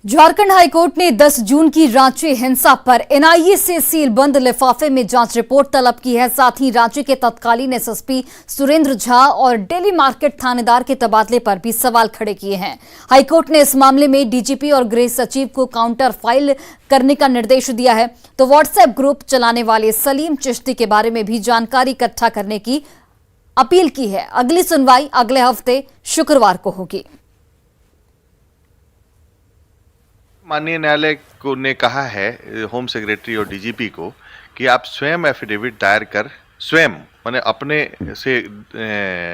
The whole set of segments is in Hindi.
झारखंड हाईकोर्ट ने 10 जून की रांची हिंसा पर एनआईए से सीलबंद लिफाफे में जांच रिपोर्ट तलब की है। साथ ही रांची के तत्कालीन एसएसपी सुरेंद्र झा और डेली मार्केट थानेदार के तबादले पर भी सवाल खड़े किए हैं। हाईकोर्ट ने इस मामले में डीजीपी और गृह सचिव को काउंटर फाइल करने का निर्देश दिया है। तो व्हाट्सएप ग्रुप चलाने वाले सलीम चिश्ती के बारे में भी जानकारी इकट्ठा करने की अपील की है। अगली सुनवाई अगले हफ्ते शुक्रवार को होगी। माननीय न्यायालय को ने कहा है होम सेक्रेटरी और डीजीपी को कि आप स्वयं एफिडेविट दायर कर स्वयं माने अपने से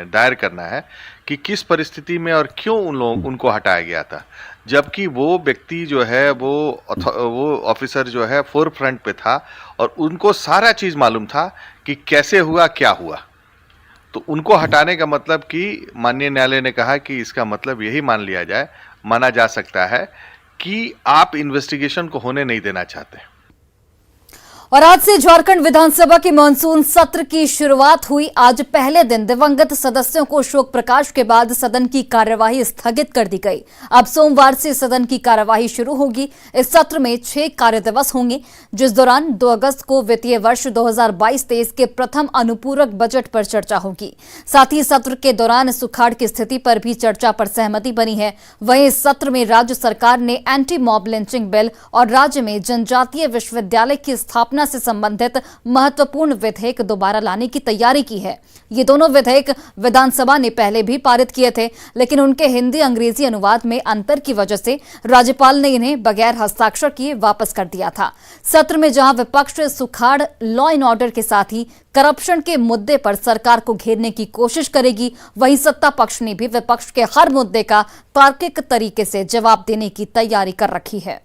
दायर करना है कि किस परिस्थिति में और क्यों उनको हटाया गया था, जबकि वो व्यक्ति जो है वो ऑफिसर जो है फोर फ्रंट पे था और उनको सारा चीज़ मालूम था कि कैसे हुआ क्या हुआ। तो उनको हटाने का मतलब कि माननीय न्यायालय ने कहा कि इसका मतलब यही माना जा सकता है कि आप इन्वेस्टिगेशन को होने नहीं देना चाहते। और आज से झारखंड विधानसभा के मानसून सत्र की शुरुआत हुई। आज पहले दिन दिवंगत सदस्यों को शोक प्रकाश के बाद सदन की कार्यवाही स्थगित कर दी गई। अब सोमवार से सदन की कार्यवाही शुरू होगी। इस सत्र में 6 कार्य दिवस होंगे, जिस दौरान 2 अगस्त को वित्तीय वर्ष 2022-23 के प्रथम अनुपूरक बजट पर चर्चा होगी। साथ ही सत्र के दौरान सुखाड़ की स्थिति पर भी चर्चा पर सहमति बनी है। वहीं इस सत्र में राज्य सरकार ने एंटी मॉब लिंचिंग बिल और राज्य में जनजातीय विश्वविद्यालय की स्थापना से संबंधित महत्वपूर्ण विधेयक दोबारा लाने की तैयारी की है। ये दोनों विधेयक विधानसभा ने पहले भी पारित किए थे, लेकिन उनके हिंदी अंग्रेजी अनुवाद में अंतर की वजह से राज्यपाल ने इन्हें बगैर हस्ताक्षर किए वापस कर दिया था। सत्र में जहां विपक्ष सुखाड़, लॉ एंड ऑर्डर के साथ ही करप्शन के मुद्दे पर सरकार को घेरने की कोशिश करेगी, वहीं सत्ता पक्ष ने भी विपक्ष के हर मुद्दे का तार्किक तरीके से जवाब देने की तैयारी कर रखी है।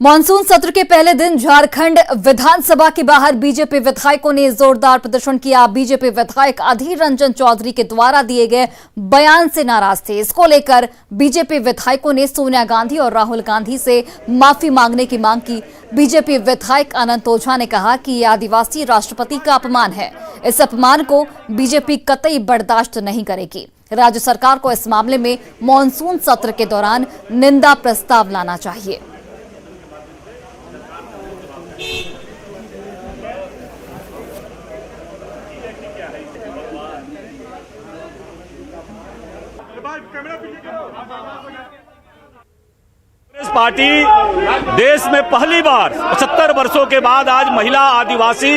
मानसून सत्र के पहले दिन झारखंड विधानसभा के बाहर बीजेपी विधायकों ने जोरदार प्रदर्शन किया। बीजेपी विधायक अधीर रंजन चौधरी के द्वारा दिए गए बयान से नाराज थे। इसको लेकर बीजेपी विधायकों ने सोनिया गांधी और राहुल गांधी से माफी मांगने की मांग की। बीजेपी विधायक अनंत ओझा ने कहा कि यह आदिवासी राष्ट्रपति का अपमान है। इस अपमान को बीजेपी कतई बर्दाश्त नहीं करेगी। राज्य सरकार को इस मामले में मानसून सत्र के दौरान निंदा प्रस्ताव लाना चाहिए। कांग्रेस पार्टी देश में पहली बार 75 वर्षों के बाद आज महिला आदिवासी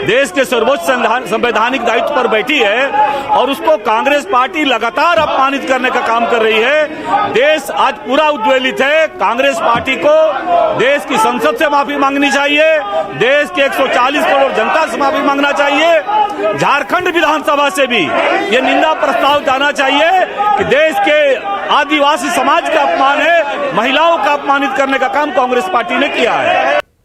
देश के सर्वोच्च संवैधानिक दायित्व पर बैठी है और उसको कांग्रेस पार्टी लगातार अपमानित करने का काम कर रही है। देश आज पूरा उद्वेलित है। कांग्रेस पार्टी को देश की संसद से माफी मांगनी चाहिए, देश के 140 करोड़ जनता से माफी मांगना चाहिए, झारखंड विधानसभा से भी ये निंदा प्रस्ताव जाना चाहिए कि देश के आदिवासी समाज का अपमान है, महिलाओं का अपमानित करने का काम कांग्रेस पार्टी ने किया है।